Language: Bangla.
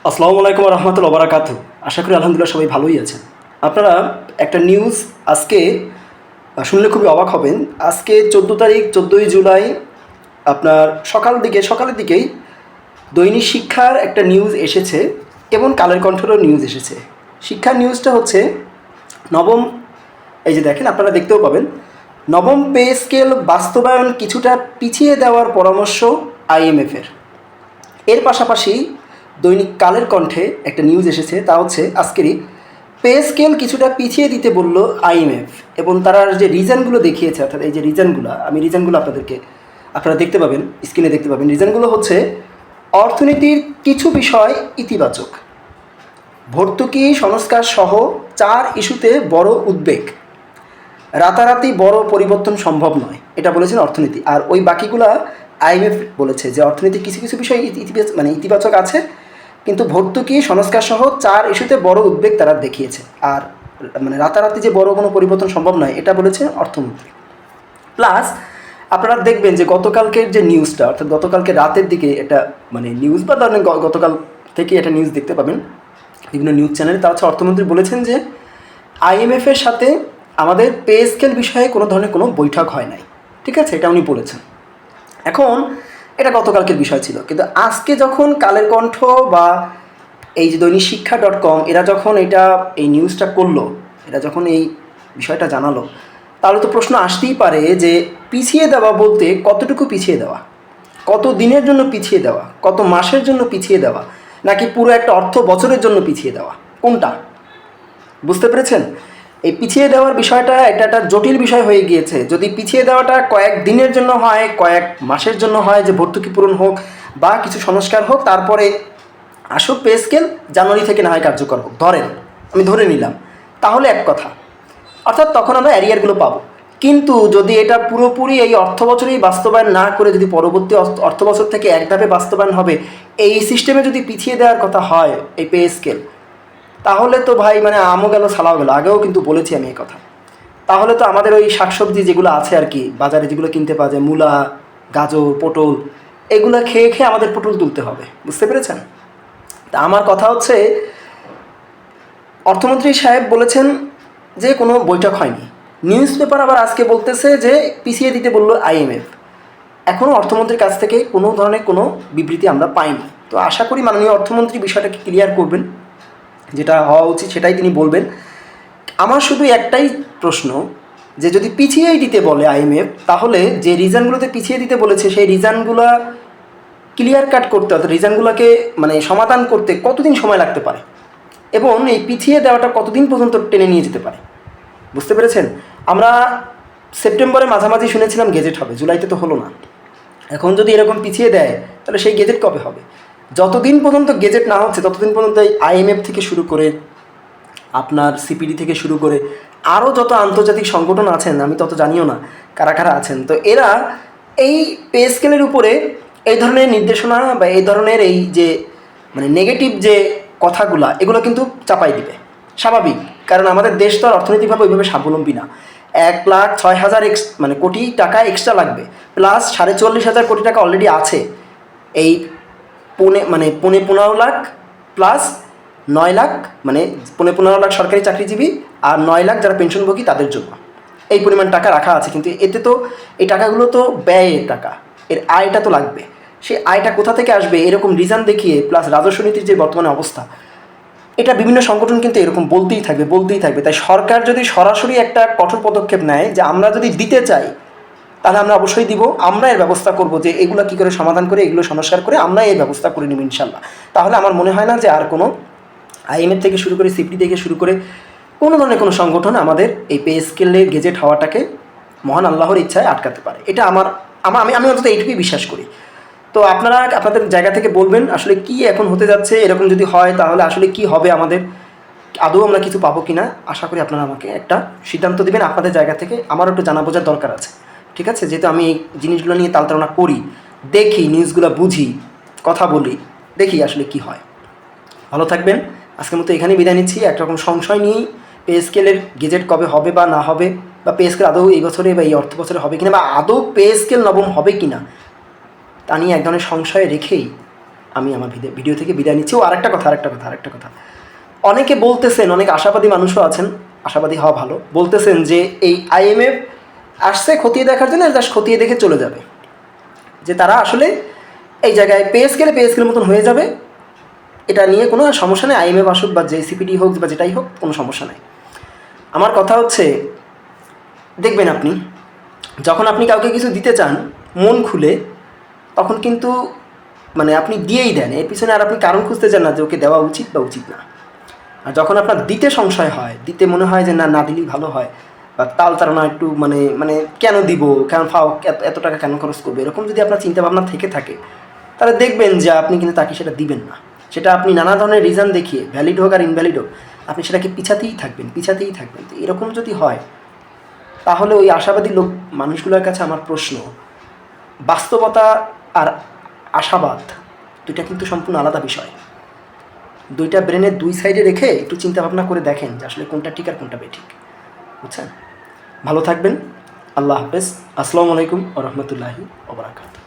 আসসালামু আলাইকুম রহমতুল্লাহ বারাকাতু। আশা করি আলহামদুলিল্লাহ সবাই ভালোই আছেন। আপনারা একটা নিউজ আজকে শুনলে খুবই অবাক হবেন। আজকে 14 তারিখ, 14ই জুলাই, আপনার সকালের দিকেই দৈনিক শিক্ষার একটা নিউজ এসেছে এবং কালের কণ্ঠেরও নিউজ এসেছে। শিক্ষার নিউজটা হচ্ছে নবম, এই যে দেখেন, আপনারা দেখতেও পাবেন, নবম পে স্কেল বাস্তবায়ন কিছুটা পিছিয়ে দেওয়ার পরামর্শ আইএমএফের। এর পাশাপাশি দৈনিক কালের কণ্ঠে একটা নিউজ এসেছে, তা হচ্ছে আজকেরই, পে স্কেল কিছুটা পিছিয়ে দিতে বলল আইএমএফ। এবং তারা যে রিজনগুলো দেখিয়েছে, অর্থাৎ এই যে রিজনগুলো, আমি রিজনগুলো আপনারা দেখতে পাবেন, স্ক্রিনে দেখতে পাবেন। রিজনগুলো হচ্ছে অর্থনীতির কিছু বিষয় ইতিবাচক, ভর্তুকি সংস্কার সহ 4 ইস্যুতে বড় উদ্বেগ, রাতারাতি বড় পরিবর্তন সম্ভব নয়, এটা বলেছেন অর্থনীতি। আর ওই বাকিগুলা আইএমএফ বলেছে যে অর্থনীতির কিছু কিছু বিষয় ইতিবাচক আছে, কিন্তু ভর্তুকি সংস্কার সহ 4 ইস্যুতে বড় উদ্বেগ তারা দেখিয়েছে। আর রাতারাতি যে বড় কোনো পরিবর্তন সম্ভব নয়, এটা বলেছে অর্থমন্ত্রী। প্লাস আপনারা দেখবেন যে গতকালকের যে নিউজটা, অর্থাৎ গতকালকে রাতের দিকে এটা নিউজ, বা ধরেন গতকাল থেকে এটা নিউজ দেখতে পাবেন বিভিন্ন নিউজ চ্যানেলে। তা হচ্ছে অর্থমন্ত্রী বলেছেন যে আইএমএফের সাথে আমাদের পে স্কেল বিষয়ে কোনো ধরনের কোনো বৈঠক হয় নাই। ঠিক আছে, এটা উনি বলেছেন। এখন এটা গতকালকের বিষয় ছিল, কিন্তু আজকে যখন কালের কণ্ঠ বা এই যে দৈনিক শিক্ষা .com এরা যখন এই নিউজটা করলো, এরা যখন এই বিষয়টা জানালো, তাহলে তো প্রশ্ন আসতেই পারে যে পিছিয়ে দেওয়া বলতে কতটুকু পিছিয়ে দেওয়া, কত দিনের জন্য পিছিয়ে দেওয়া, কত মাসের জন্য পিছিয়ে দেওয়া, নাকি পুরো একটা অর্থ বছরের জন্য পিছিয়ে দেওয়া, কোনটা? বুঝতে পেরেছেন? এই পিছিয়ে দেওয়ার বিষয়টা এটা একটা জটিল বিষয় হয়ে গিয়েছে। যদি পিছিয়ে দেওয়াটা কয়েক দিনের জন্য হয়, কয়েক মাসের জন্য হয়, যে ভর্তুকি পূরণ হোক বা কিছু সংস্কার হোক, তারপরে আসুক পে স্কেল জানুয়ারি থেকে না হয় কার্যকর হোক, ধরেন আমি ধরে নিলাম, তাহলে এক কথা, অর্থাৎ তখন আমরা অ্যারিয়ারগুলো পাবো। কিন্তু যদি এটা পুরোপুরি এই অর্থ বছরেই বাস্তবায়ন না করে যদি পরবর্তী অর্থ বছর থেকে এক ধাপে বাস্তবায়ন হবে, এই সিস্টেমে যদি পিছিয়ে দেওয়ার কথা হয় এই পে স্কেল, তাহলে তো ভাই আমও গেল সালাও গেল। আগেও কিন্তু বলেছি আমি এই কথা। তাহলে তো আমাদের ওই শাকসবজি যেগুলো আছে আর কি, বাজারে যেগুলো কিনতে পাওয়া যায়, মূলা, গাজর, পটল, এগুলো খেয়ে খেয়ে আমাদের পটল তুলতে হবে। বুঝতে পেরেছেন? তা আমার কথা হচ্ছে, অর্থমন্ত্রী সাহেব বলেছেন যে কোনো বৈঠক হয়নি। নিউজ পেপার আবার আজকে বলতেছে যে পিছিয়ে দিতে বলল আইএমএফ। এখনও অর্থমন্ত্রীর কাছ থেকে কোনো ধরনের কোনো বিবৃতি আমরা পাইনি। তো আশা করি মাননীয় অর্থমন্ত্রী বিষয়টাকে ক্লিয়ার করবেন, যেটা হওয়া উচিত সেটাই তিনি বলবেন। আমার শুধু একটাই প্রশ্ন, যে যদি পিছিয়েই দিতে বলে আইএমএফ, তাহলে যে রিজনগুলোতে পিছিয়ে দিতে বলেছে সেই রিজনগুলো ক্লিয়ার কাট করতে, অর্থাৎ রিজনগুলোকে সমাধান করতে কতদিন সময় লাগতে পারে, এবং এই পিছিয়ে দেওয়াটা কতদিন পর্যন্ত টেনে নিয়ে যেতে পারে। বুঝতে পেরেছেন? আমরা সেপ্টেম্বরের মাঝামাঝি শুনেছিলাম গেজেট হবে, জুলাইতে তো হলো না। এখন যদি এরকম পিছিয়ে দেয়, তাহলে সেই গেজেট কবে হবে? যতদিন পর্যন্ত গেজেট না হচ্ছে ততদিন পর্যন্ত এই আইএমএফ থেকে শুরু করে, আপনার সিপিডি থেকে শুরু করে আরও যত আন্তর্জাতিক সংগঠন আছেন, আমি তত জানিও না কারা কারা আছেন, তো এরা এই পে স্কেলের উপরে এই ধরনের নির্দেশনা বা এই ধরনের এই যে নেগেটিভ যে কথাগুলা, এগুলো কিন্তু চাপাই দিবে। স্বাভাবিক, কারণ আমাদের দেশ তো আর অর্থনৈতিকভাবে ওইভাবে স্বাবলম্বী না। 1,06,000 কোটি টাকা এক্সট্রা লাগবে, প্লাস 44,500 কোটি টাকা অলরেডি আছে এই পৌনে 15 লাখ, প্লাস 9 লাখ, পৌনে 15 লাখ সরকারি চাকরিজীবী আর 9 লাখ যারা পেনশনভোগী তাদের জন্য এই পরিমাণ টাকা রাখা আছে। কিন্তু এতে তো এই টাকাগুলো তো ব্যয়ের টাকা, এর আয়টা তো লাগবে। সেই আয়টা কোথা থেকে আসবে এরকম রিজন দেখিয়ে, প্লাস রাজস্ব নীতির যে বর্তমানে অবস্থা, এটা বিভিন্ন সংগঠন কিন্তু এরকম বলতেই থাকবে। তাই সরকার যদি সরাসরি একটা কঠোর পদক্ষেপ নেয় যে আমরা যদি দিতে চাই তাহলে আমরা অবশ্যই দিব, আমরা এর ব্যবস্থা করব, যে এগুলো কী করে সমাধান করে, এগুলো সংস্কার করে আমরা এই ব্যবস্থা করে নেব ইনশাল্লাহ। তাহলে আমার মনে হয় না যে আর কোনো আইএমএফ থেকে শুরু করে, সিপিডি থেকে শুরু করে কোনো ধরনের কোনো সংগঠন আমাদের এই পে স্কেলের গেজেট হওয়াটাকে মহান আল্লাহর ইচ্ছায় আটকাতে পারে। এটা আমি অন্তত এইটুকুই বিশ্বাস করি। তো আপনারা আপনাদের জায়গা থেকে বলবেন আসলে কি এখন হতে যাচ্ছে, এরকম যদি হয় তাহলে আসলে কি হবে, আমাদের আদৌ আমরা কিছু পাবো কি না। আশা করি আপনারা আমাকে একটা সিদ্ধান্ত দেবেন আপনাদের জায়গা থেকে। আমারও একটু জানা বোঝার দরকার আছে, ঠিক আছে? যেহেতু আমি এই জিনিসগুলো নিয়ে তালতালনা করি, দেখি, নিউজগুলো বুঝি, কথা বলি, দেখি আসলে কি হয়। ভালো থাকবেন। আজকের মতো এখানেই বিদায় নিচ্ছি। একরকম সংশয় নিয়েই পে স্কেলের গেজেট কবে হবে বা না হবে, বা পে স্কেল আদৌ এই বছরে বা এই অর্থ বছরে হবে কিনা, বা আদৌ পে স্কেল নবম হবে কিনা, তা নিয়ে এক ধরনের সংশয় রেখেই আমি আমার ভিডিও থেকে বিদায় নিচ্ছি। ও আরেকটা কথা, অনেকে বলতেছেন, অনেক আশাবাদী মানুষও আছেন, আশাবাদী হওয়া ভালো, বলতেছেন যে এই IMF আসছে খতিয়ে দেখার জন্য, জাস্ট খতিয়ে দেখে চলে যাবে, যে তারা আসলে এই জায়গায় পে স্কেলের মতন হয়ে যাবে, এটা নিয়ে কোনো সমস্যা নেই, IMF আসুক বা JCPD হোক বা যেটাই হোক, কোনো সমস্যা নেই। আমার কথা হচ্ছে, দেখবেন আপনি যখন আপনি কাউকে কিছু দিতে চান মন খুলে, তখন কিন্তু মানে আপনি দিয়েই দেন, এর পিছনে আর আপনি কারণ খুঁজতে চান না যে ওকে দেওয়া উচিত বা উচিত না। আর যখন আপনার দিতে সংশয় হয়, দিতে মনে হয় যে না দিলেই ভালো হয়, বা তাল তাড়না একটু মানে মানে কেন দিব, কেন ফাও, এত টাকা কেন খরচ করবে, এরকম যদি আপনার চিন্তাভাবনা থেকে থাকে, তাহলে দেখবেন যে আপনি কিন্তু তাকে সেটা দিবেন না। সেটা আপনি নানা ধরনের রিজন দেখিয়ে, ভ্যালিড হোক আর ইনভ্যালিড হোক, আপনি সেটাকে পিছাতেই থাকবেন। তো এরকম যদি হয়, তাহলে ওই আশাবাদী মানুষগুলোর কাছে আমার প্রশ্ন, বাস্তবতা আর আশাবাদ দুইটা কিন্তু সম্পূর্ণ আলাদা বিষয়। দুইটা ব্রেনের দুই সাইডে রেখে একটু চিন্তা ভাবনা করে দেখেন যে আসলে কোনটা ঠিক আর কোনটা বেঠিক। বুঝছেন? ভালো থাকবেন। আল্লাহ হাফেজ। আসসালামু আলাইকুম ওয়া রাহমাতুল্লাহি ওয়া বারাকাতুহু।